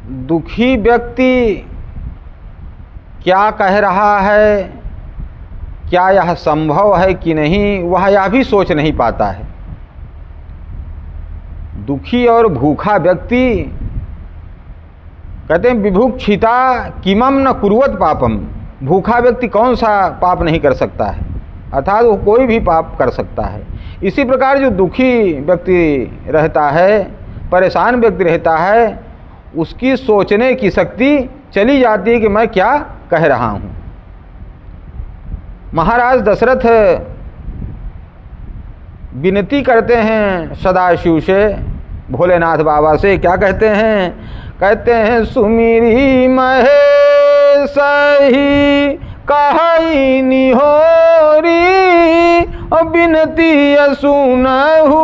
दुखी व्यक्ति क्या कह रहा है, क्या यह संभव है कि नहीं, वह यह भी सोच नहीं पाता है। दुखी और भूखा व्यक्ति कहते हैं विभुक्षिता किमम न कुर्वत पापम। भूखा व्यक्ति कौन सा पाप नहीं कर सकता है, अर्थात वो कोई भी पाप कर सकता है। इसी प्रकार जो दुखी व्यक्ति रहता है, परेशान व्यक्ति रहता है, उसकी सोचने की शक्ति चली जाती है कि मैं क्या कह रहा हूँ। महाराज दशरथ विनती करते हैं सदाशिव से, भोलेनाथ बाबा से। क्या कहते हैं? कहते हैं सुमिरी महेश ही कहई निहोरी, बिनती सुनहु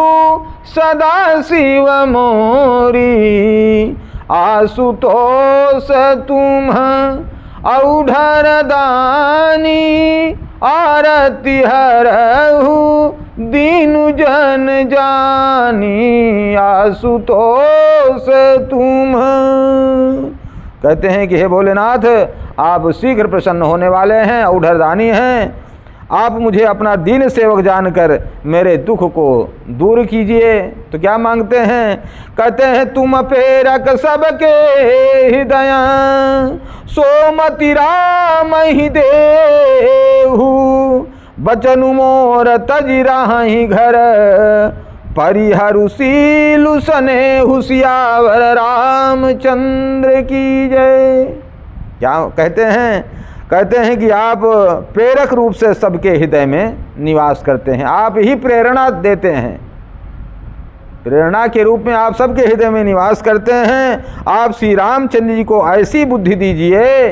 सदा शिव मोरी। आशुतोष तुम औढ़र दानी, आरती हरहु दीनु जन जानी। आशुतोष तुम, कहते हैं कि हे भोलेनाथ, आप शीघ्र प्रसन्न होने वाले हैं, औढ़रदानी हैं। आप मुझे अपना दीन सेवक जानकर मेरे दुख को दूर कीजिए। तो क्या मांगते हैं? कहते हैं तुम प्रेरक सबके हृदय, सोमति राम ही देहु। बचनु मोर तजि राहि घर, परिहरु सीलु सनेहु सियावर रामचंद्र की जय। क्या कहते हैं? कहते हैं कि आप प्रेरक रूप से सबके हृदय में निवास करते हैं, आप ही प्रेरणा देते हैं। प्रेरणा के रूप में आप सबके हृदय में निवास करते हैं। आप श्री रामचंद्र जी को ऐसी बुद्धि दीजिए,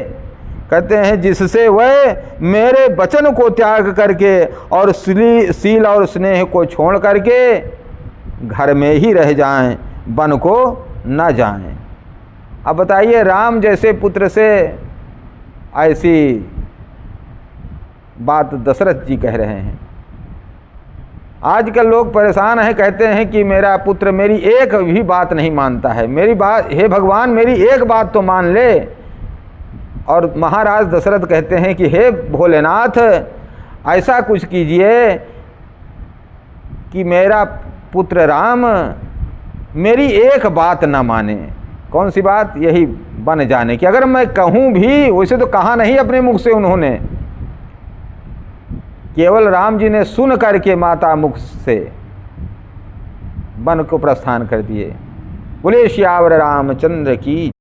कहते हैं जिससे वह मेरे वचन को त्याग करके और सील और स्नेह को छोड़ करके घर में ही रह जाएं, वन को न जाएं। अब बताइए, राम जैसे पुत्र से ऐसी बात दशरथ जी कह रहे हैं। आजकल लोग परेशान हैं, कहते हैं कि मेरा पुत्र मेरी एक भी बात नहीं मानता है। मेरी बात, हे भगवान मेरी एक बात तो मान ले। और महाराज दशरथ कहते हैं कि हे भोलेनाथ, ऐसा कुछ कीजिए कि मेरा पुत्र राम मेरी एक बात न माने। कौन सी बात? यही बन जाने की। अगर मैं कहूँ भी, वैसे तो कहा नहीं अपने मुख से उन्होंने, केवल राम जी ने सुन करके माता मुख से वन को प्रस्थान कर दिए। बोले श्यावर रामचंद्र की।